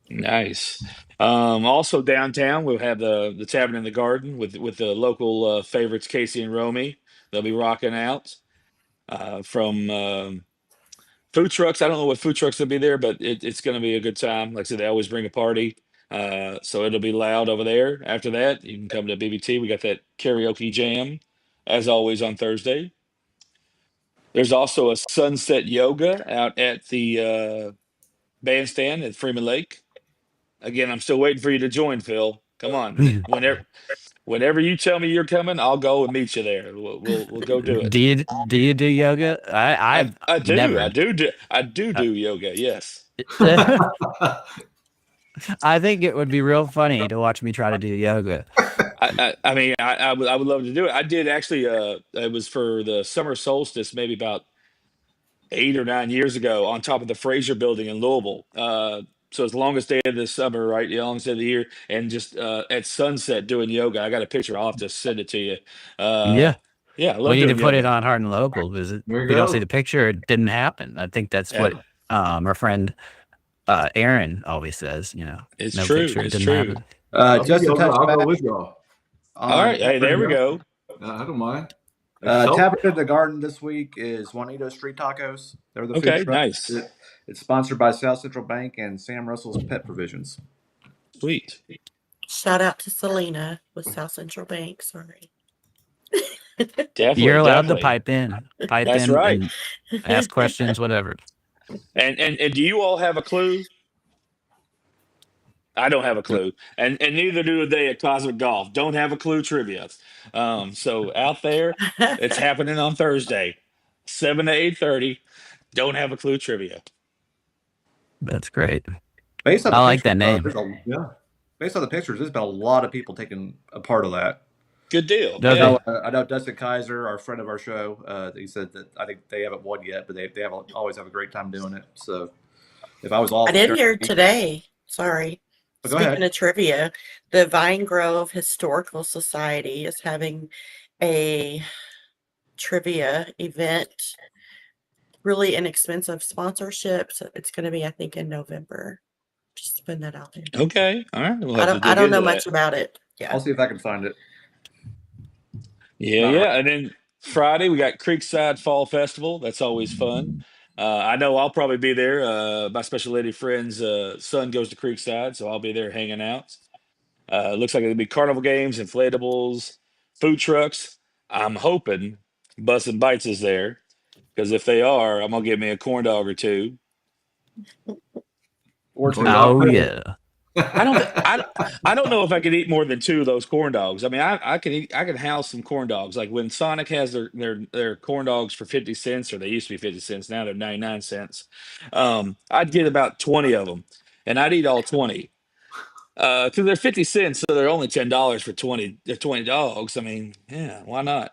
Nice. Also downtown, we'll have the Tavern in the Garden with the local favorites, Casey and Romy. They'll be rocking out from food trucks. I don't know what food trucks will be there, but it's going to be a good time. Like I said, they always bring a party. So it'll be loud over there. After that, you can come to BBT. We got that karaoke jam, as always, on Thursday. There's also a sunset yoga out at the bandstand at Freeman Lake. Again, I'm still waiting for you to join, Phil. Come on. Whenever you tell me you're coming, I'll go and meet you there. We'll go do it. Do you do yoga? I do. never. I do yoga. Yes. I think it would be real funny to watch me try to do yoga. I mean, I would love to do it. I did actually. It was for the summer solstice, maybe about 8 or 9 years ago, on top of the Fraser Building in Louisville. So it's the longest day of the summer, right? The longest day of the year, and just at sunset doing yoga. I got a picture. I'll have to send it to you. Uh, Yeah. yeah, I love We need to doing put it yoga. on Hardin Local because if There you we don't see go. the picture, it didn't happen. I think that's Yeah, what our friend Aaron always says, it's no true. picture, it It's didn't true. happen. Just to touch I'll go back with y'all. All on right. Hey, there we go. I don't mind. So, Taproot in the Garden this week is Juanito Street Tacos. They're the food Okay, truck. nice. It's sponsored by South Central Bank and Sam Russell's Pet Provisions. Sweet. Shout out to Selena with South Central Bank. Sorry. Definitely. You're allowed to Definitely. pipe That's in right. and ask questions, whatever. And do you all have a clue? I don't have a clue, and neither do they at Cosmic Golf. Don't have a clue trivia. So out there, it's happening on Thursday, 7 to 8:30. Don't have a clue trivia. That's great. Based on the I like pictures, that though, name. based on the pictures, there's been a lot of people taking a part of that. Good deal. Does Yeah. I know Dustin Kaiser, our friend of our show, he said that I think they haven't won yet, but they always have a great time doing it. So if I was all I did hear today. Sorry. Go ahead. Speaking of trivia, the Vine Grove Historical Society is having a trivia event. Really inexpensive sponsorship. So it's going to be, I think, in November. Just putting that out there. Okay. All right. We'll I have to don't dig know into much that. about it. Yeah. I'll see if I can find it. Yeah, Not yeah. And then Friday we got Creekside Fall Festival. That's always fun. I know I'll probably be there. My special lady friend's son goes to Creekside, so I'll be there hanging out. Looks like it'll be carnival games, inflatables, food trucks. I'm hoping Bus and Bites is there because if they are, I'm gonna get me a corn dog or two. Or Corn two. dog. Oh yeah. I don't know if I could eat more than two of those corn dogs. I mean, I can house some corn dogs. Like when Sonic has their corn dogs for 50 cents, or they used to be 50 cents, now they're 99 cents. I'd get about 20 of them, and I'd eat all 20. Because they're 50 cents, so they're only $10 for 20. They're 20 dogs. I mean, yeah, why not?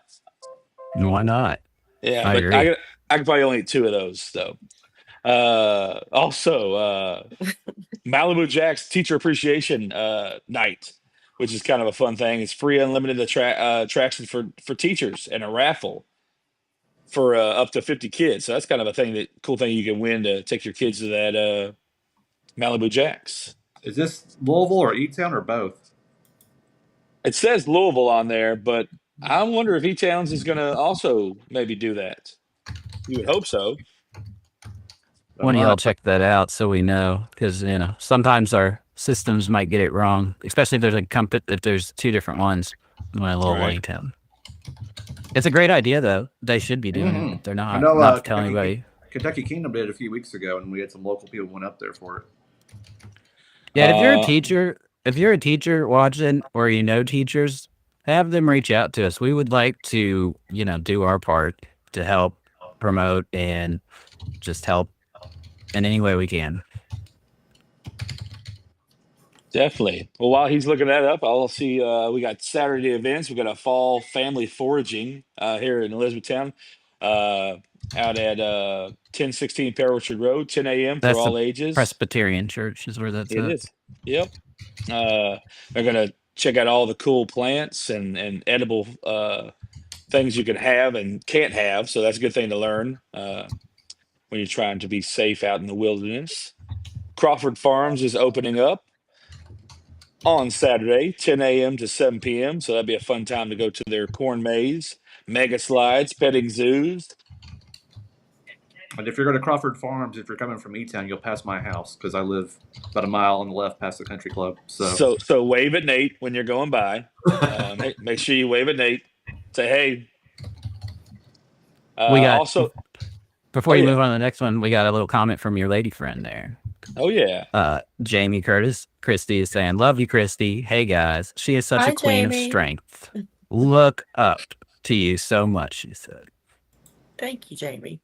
Why not? Yeah, I but agree. I could probably only eat two of those though. Also, Malibu Jack's Teacher Appreciation Night, which is kind of a fun thing. It's free, unlimited attraction for teachers and a raffle for up to 50 kids. So that's kind of a cool thing you can win to take your kids to that Malibu Jack's. Is this Louisville or E-Town or both? It says Louisville on there, but I wonder if E-Towns is going to also maybe do that. You would hope so. Why don't y'all check that out so we know? Because sometimes our systems might get it wrong, especially if there's two different ones in my little Right. town. It's a great idea, though. They should be doing it. If they're not. I know, Not to tell anybody. Kentucky Kingdom did it a few weeks ago, and we had some local people went up there for it. Yeah, if you're a teacher watching, or teachers, have them reach out to us. We would like to, do our part to help promote and just help in any way we can. Definitely. Well, while he's looking that up, I'll see. We got Saturday events. We got a fall family foraging here in Elizabethtown, out at 1016 Pear Orchard Road, 10 a.m. for That's all the ages. Presbyterian Church is where that's It at. is. Yep. They're gonna check out all the cool plants and edible things you can have and can't have. So that's a good thing to learn when you're trying to be safe out in the wilderness. Crawford Farms is opening up on Saturday, 10 a.m. to 7 p.m. So that'd be a fun time to go to their corn maze, mega slides, petting zoos. And if you're going to Crawford Farms, if you're coming from E-Town, you'll pass my house because I live about a mile on the left past the country club. So wave at Nate when you're going by. Make sure you wave at Nate. Say hey. We got also before you move on to the next one. We got a little comment from your lady friend there. Oh yeah. Jamie Christy is saying, "Love you, Christy. Hey guys, she is such Hi, a queen Jamie. of strength. Look up to you so much," she said. Thank you, Jamie.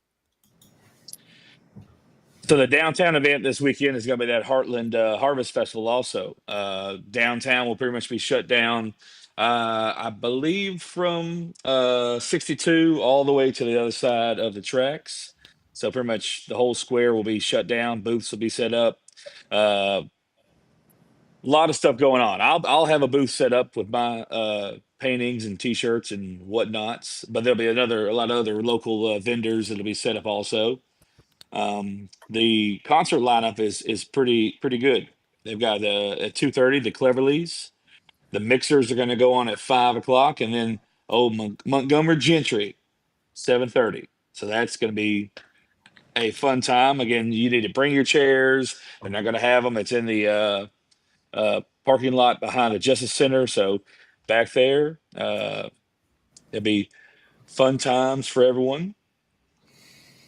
So the downtown event this weekend is going to be that Heartland Harvest Festival. Also, downtown will pretty much be shut down. I believe from 62 all the way to the other side of the tracks. So pretty much the whole square will be shut down. Booths will be set up. A lot of stuff going on. I'll have a booth set up with my paintings and T-shirts and whatnots, but there'll be a lot of other local vendors that'll be set up also. The concert lineup is pretty good. They've got at 2:30 the Cleverleys. The mixers are going to go on at 5 o'clock, and then Montgomery Gentry 7:30. So that's going to be a fun time. Again, you need to bring your chairs. They're not going to have them. It's in the parking lot behind the Justice Center. So back there, it'll be fun times for everyone.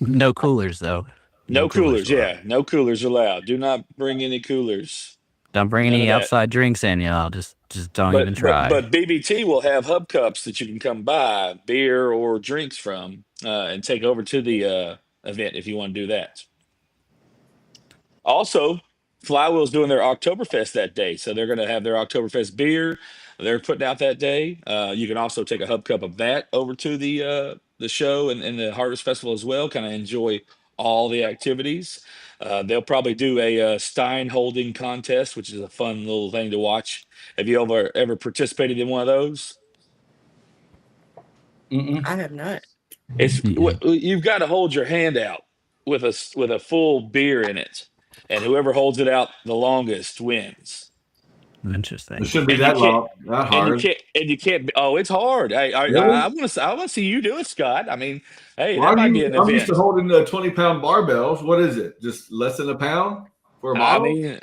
No coolers though. No coolers, allowed. yeah. No coolers allowed. Do not bring any coolers. Don't bring None any of that. outside drinks in, y'all. Just don't even try. But BBT will have hub cups that you can come buy beer or drinks from and take over to the event if you want to do that. Also, Flywheel's doing their Oktoberfest that day, so they're going to have their Oktoberfest beer. They're putting out that day. You can also take a hub cup of that over to the show and the Harvest Festival as well. Kind of enjoy all the activities. They'll probably do a Stein holding contest, which is a fun little thing to watch. Have you ever participated in one of those? Mm-mm. I have not. It's Yeah. you've got to hold your hand out with a full beer in it, and whoever holds it out the longest wins. Interesting. It shouldn't be And that you can't- long, that And hard. you can't. Oh, it's hard. I Really? want to see you do it, Scott. I mean, hey, Well, that might be an I'm used event. to holding the 20-pound barbells. What is it? Just less than a pound for a I bottle? mean,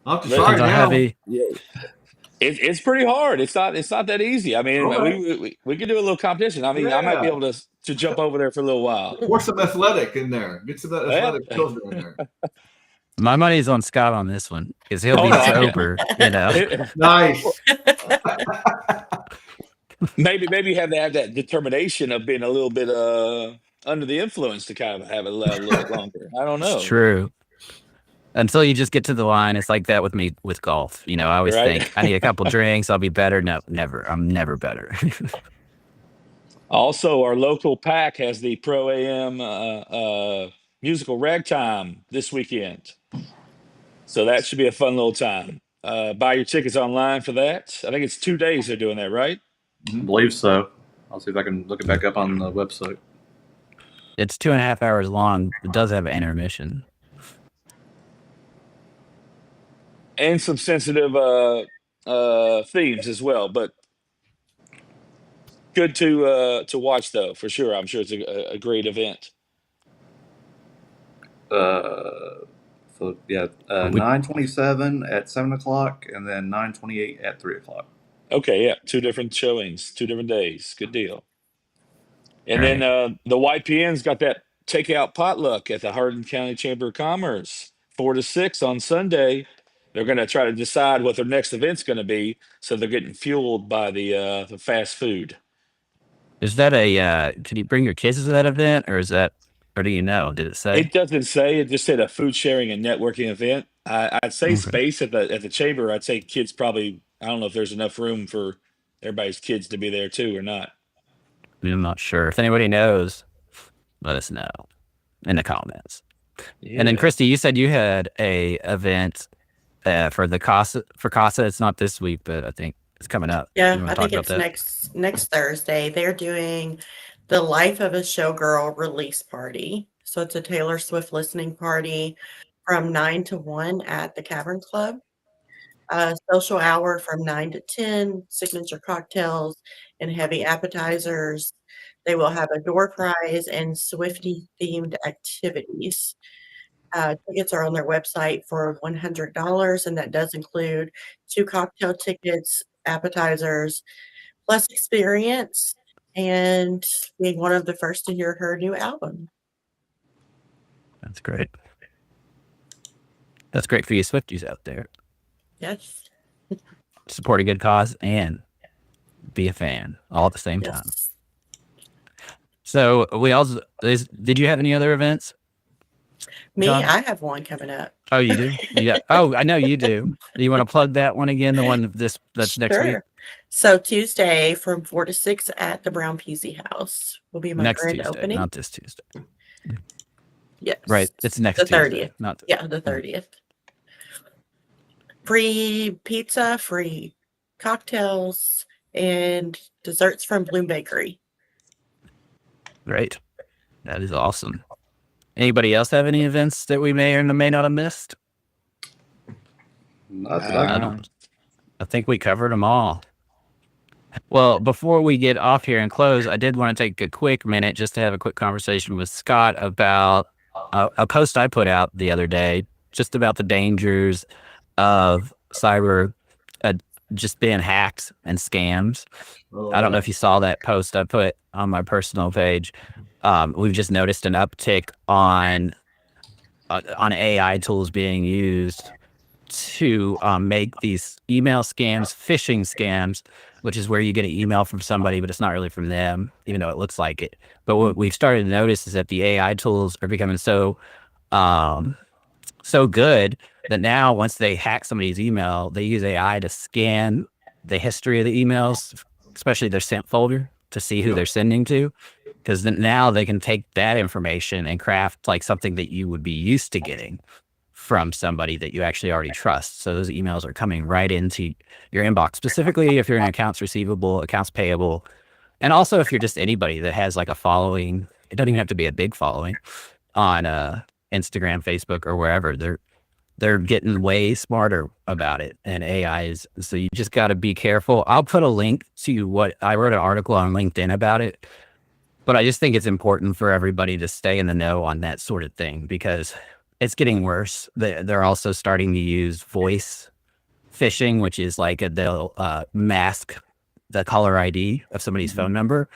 I'll have to Depends try it Depends on now. heavy. it's pretty hard. It's not that easy. I mean, Okay. we could do a little competition. I mean, I might be Yeah. able to jump over there for a little while. Pour some athletic in there. Get some athletic pills in there. My money's on Scott on this one because he'll Oh, be no, sober. You know. Nice. Maybe you have to have that determination of being a little bit under the influence to kind of have it a little bit longer. I don't know. It's true. Until you just get to the line, it's like that with me with golf. You know, I always Right. think I need a couple drinks, I'll be better. No, never. I'm never better. Also, our local pack has the Pro AM musical ragtime this weekend. So that should be a fun little time. Buy your tickets online for that. I think it's 2 days they're doing that, right? I believe so. I'll see if I can look it back up on the website. It's 2.5 hours long. It does have an intermission. And some sensitive themes as well, but good to watch though, for sure. I'm sure it's a great event. So yeah, 9:27 at 7 o'clock, and then 9:28 at 3 o'clock. Okay, yeah, 2 different showings, 2 different days. Good deal. And Right. then the YPN's got that takeout potluck at the Hardin County Chamber of Commerce, 4 to 6 on Sunday. They're going to try to decide what their next event's going to be, so they're getting fueled by the fast food. Is that a? Can you bring your kids to that event, or do you know? Did it say? It doesn't say. It just said a food sharing and networking event. I'd say Okay. space at the chamber. I'd say kids probably. I don't know if there's enough room for everybody's kids to be there too or not. I'm not sure. If anybody knows, let us know in the comments. And then, Yeah. Christy, you said you had a event for the Casa. For Casa, it's not this week, but I think it's coming up. Yeah, You wanna I talk think about it's that? next Thursday. They're doing the Life of a Showgirl release party. So it's a Taylor Swift listening party from 9 to 1 at the Cavern Club. Social hour from 9 to 10, signature cocktails and heavy appetizers. They will have a door prize and Swiftie themed activities. Tickets are on their website for $100, and that does include 2 cocktail tickets, appetizers, plus experience, and being one of the first to hear her new album. That's great. That's great for you Swifties out there. Yes. Support a good cause and be a fan all at the same time. Yes. So did you have any other events? Me, John? I have one coming up. Oh, you do? Yeah. Oh, I know you do. Do you want to plug that one again? The one that's next week? Sure. So Tuesday from 4 to 6 at the Brown Peasy House will be my Next grand Tuesday, opening. not this Tuesday. Yes. Right. It's next the Tuesday, 30th. not Yeah, the 30th. Free pizza, free cocktails, and desserts from Bloom Bakery. Great. That is awesome. Anybody else have any events that we may or may not have missed? Not that I know. I think we covered them all. Well, before we get off here and close, I did want to take a quick minute just to have a quick conversation with Scott about a post I put out the other day, just about the dangers of cyber just being hacked and scams. I don't know if you saw that post I put on my personal page. We've just noticed an uptick on AI tools being used to make these email scams, phishing scams, which is where you get an email from somebody, but it's not really from them, even though it looks like it. But what we've started to notice is that the AI tools are becoming so good that now once they hack somebody's email, they use AI to scan the history of the emails, especially their sent folder, to see who they're sending to. Because now they can take that information and craft like something that you would be used to getting from somebody that you actually already trust. So those emails are coming right into your inbox, specifically if you're in accounts receivable, accounts payable, and also if you're just anybody that has like a following. It doesn't even have to be a big following on Instagram, Facebook, or wherever. They're getting way smarter about it, and AI is. So you just got to be careful. I'll put a link to what I wrote an article on LinkedIn about it. But I just think it's important for everybody to stay in the know on that sort of thing because it's getting worse. They're also starting to use voice phishing, which is like they'll mask the caller ID of somebody's phone number.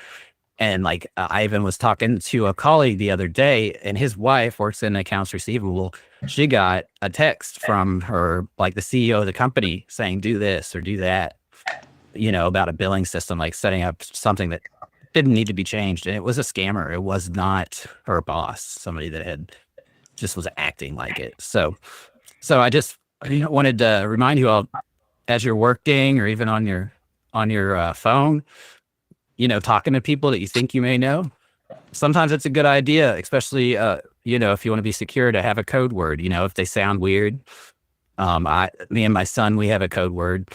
And like Ivan was talking to a colleague the other day, and his wife works in accounts receivable. She got a text from her, like the CEO of the company, saying, "Do this or do that," about a billing system, like setting up something that didn't need to be changed. And it was a scammer. It was not her boss, somebody that just was acting like it. So I just wanted to remind you all, as you're working or even on your phone, talking to people that you think you may know. Sometimes it's a good idea, especially if you want to be secure, to have a code word. If they sound weird. Me and my son, we have a code word.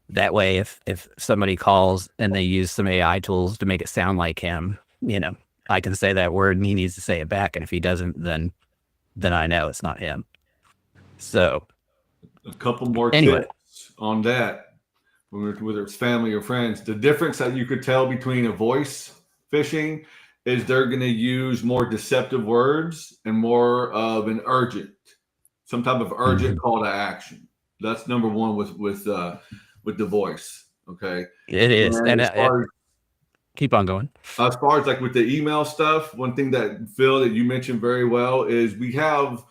That way, if somebody calls and they use some AI tools to make it sound like him, I can say that word and he needs to say it back. And if he doesn't, then I know it's not him. So a couple more anyway. tips on that, whether it's family or friends. The difference that you could tell between a voice phishing is they're going to use more deceptive words and more of some type of urgent call to action. That's number one with the voice. Okay. It is. And keep on going. As far as like with the email stuff, one thing that Phil, that you mentioned very well, is we have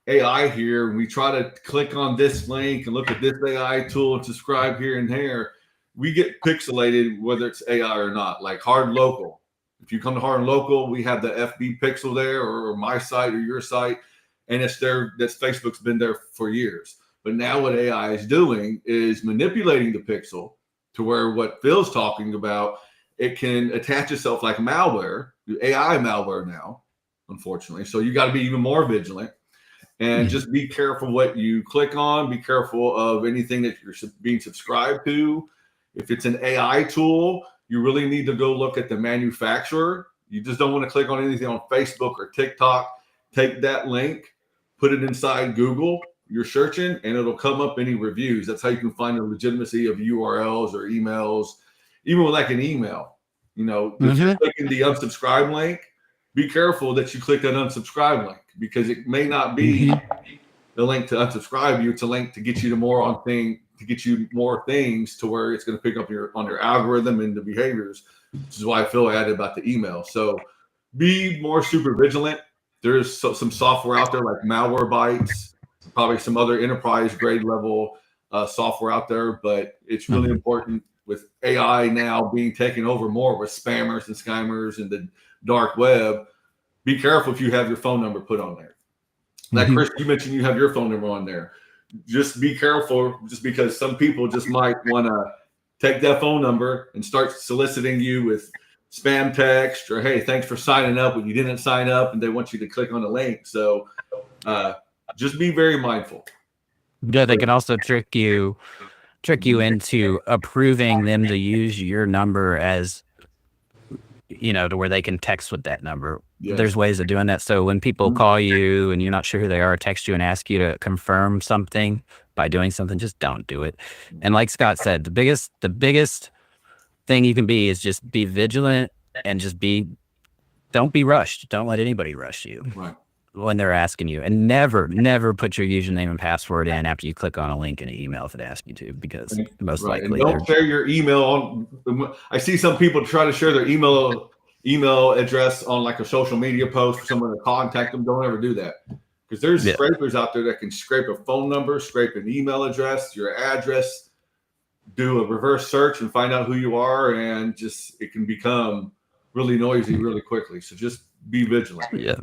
AI here and we try to click on this link and look at this AI tool and subscribe here and there. We get pixelated whether it's AI or not. Like Hardin Local. If you come to Hardin Local, we have the FB pixel there, or my site or your site, and it's there. That's Facebook's been there for years. But now what AI is doing is manipulating the pixel to where what Phil's talking about, it can attach itself like malware, AI malware now, unfortunately. So you got to be even more vigilant and just be careful what you click on. Be careful of anything that you're being subscribed to. If it's an AI tool, you really need to go look at the manufacturer. You just don't want to click on anything on Facebook or TikTok. Take that link, put it inside Google. You're searching and it'll come up any reviews. That's how you can find the legitimacy of URLs or emails, even with like an email. If you're clicking the unsubscribe link, be careful that you click that unsubscribe link because it may not be the link to unsubscribe you. It's a link to get you to more things to where it's going to pick up on your algorithm and the behaviors, which is why Phil added about the email. So be more super vigilant. There's some software out there like Malwarebytes, probably some other enterprise grade level software out there, but it's really important with AI now being taken over more with spammers and scammers and the dark web. Be careful if you have your phone number put on there. Like Chris, you mentioned you have your phone number on there. Just be careful, just because some people just might want to take that phone number and start soliciting you with spam text or, hey, thanks for signing up when you didn't sign up, and they want you to click on the link. So just be very mindful. Yeah, they can also trick you into approving them to use your number as, to where they can text with that number. Yes. There's ways of doing that. So when people call you and you're not sure who they are, text you and ask you to confirm something by doing something, just don't do it. And like Scott said, the biggest thing you can be is just be vigilant and don't be rushed. Don't let anybody rush you when they're asking you, and never put your username and password in after you click on a link in an email if it asks you to, because most likely and don't share your email I see some people try to share their email address on like a social media post for someone to contact them. Don't ever do that, because there's scrapers out there that can scrape a phone number, scrape an email address, your address, do a reverse search and find out who you are, and it can become really noisy really quickly. So just be vigilant. Yeah.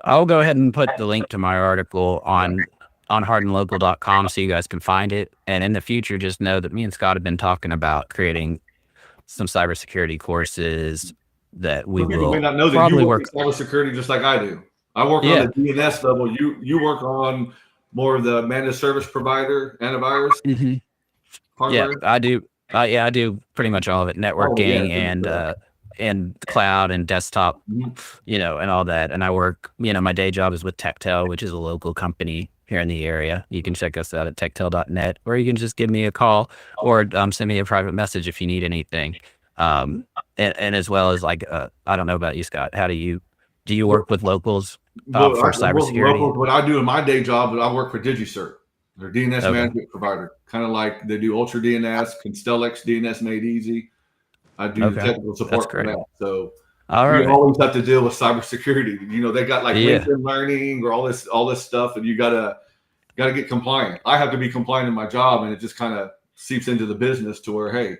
I'll go ahead and put the link to my article on hardinlocal.com so you guys can find it. And in the future, just know that me and Scott have been talking about creating some cybersecurity courses that we will may not know that probably you work in cybersecurity just like I do. I work on the DNS level. You work on more of the managed service provider antivirus hardware. Yeah, I do. I do pretty much all of it: networking and cloud and desktop, and all that. And I work, my day job is with Techtel, which is a local company here in the area. You can check us out at techtel.net, or you can just give me a call or send me a private message if you need anything. And as well as I don't know about you, Scott. How do you work with locals for cybersecurity? What I do in my day job, I work for DigiCert. They're DNS management provider, kind of like they do Ultra DNS, Constellix DNS Made Easy. I do technical support for that. So you always have to deal with cybersecurity. They got like LinkedIn Learning or all this stuff, and you gotta get compliant. I have to be compliant in my job, and it just kind of seeps into the business to where, hey,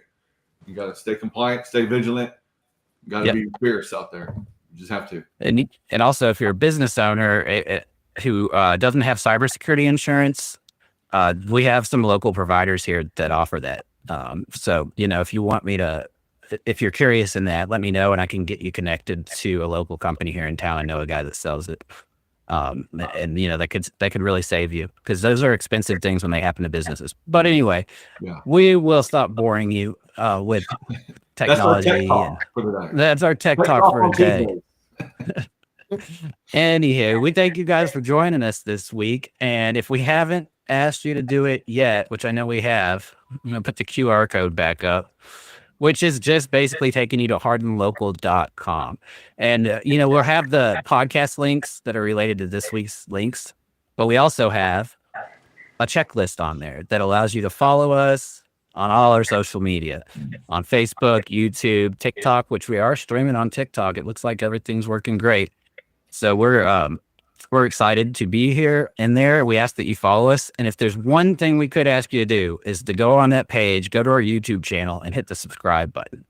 you gotta stay compliant, stay vigilant. You gotta be fierce out there. You just have to. And also, if you're a business owner who doesn't have cybersecurity insurance, we have some local providers here that offer that. So if you want me to. If you're curious in that, let me know, and I can get you connected to a local company here in town. I know a guy that sells it, and that could really save you, because those are expensive things when they happen to businesses. But anyway, we will stop boring you with technology. That's our tech talk for today. Anywho, we thank you guys for joining us this week, and if we haven't asked you to do it yet, which I know we have, I'm gonna put the QR code back up, which is just basically taking you to hardinlocal.com. And, we'll have the podcast links that are related to this week's links, but we also have a checklist on there that allows you to follow us on all our social media, on Facebook, YouTube, TikTok, which we are streaming on TikTok. It looks like everything's working great. So we're excited to be here and there. We ask that you follow us. And if there's one thing we could ask you to do, is to go on that page, go to our YouTube channel, and hit the subscribe button.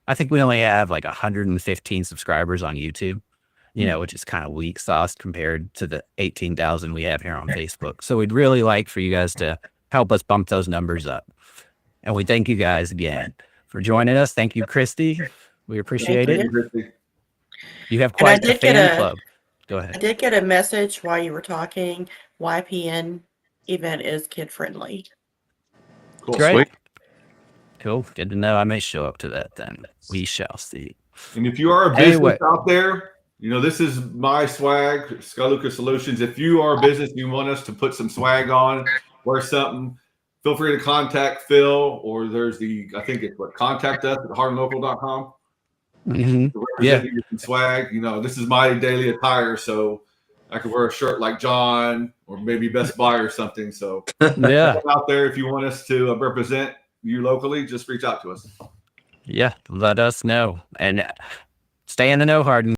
I think we only have like 115 subscribers on YouTube, which is kind of weak sauce compared to the 18,000 we have here on Facebook. So we'd really like for you guys to help us bump those numbers up. And we thank you guys again for joining us. Thank you, Christy. We appreciate it. You have quite the fan club. Go ahead. I did get a message while you were talking. YPN event is kid friendly. Cool. Great. Sweet. Cool. Good to know. I may show up to that then. We shall see. And if you are a business out there, this is my swag, Skyluka Solutions. If you are a business and you want us to put some swag on, wear something, feel free to contact Phil, or there's contact us at hardinlocal.com. Yeah. Some swag. This is my daily attire, so I could wear a shirt like John or maybe Best Buy or something. So out there, if you want us to represent you locally, just reach out to us. Yeah, let us know, and stay in the know, Hardin.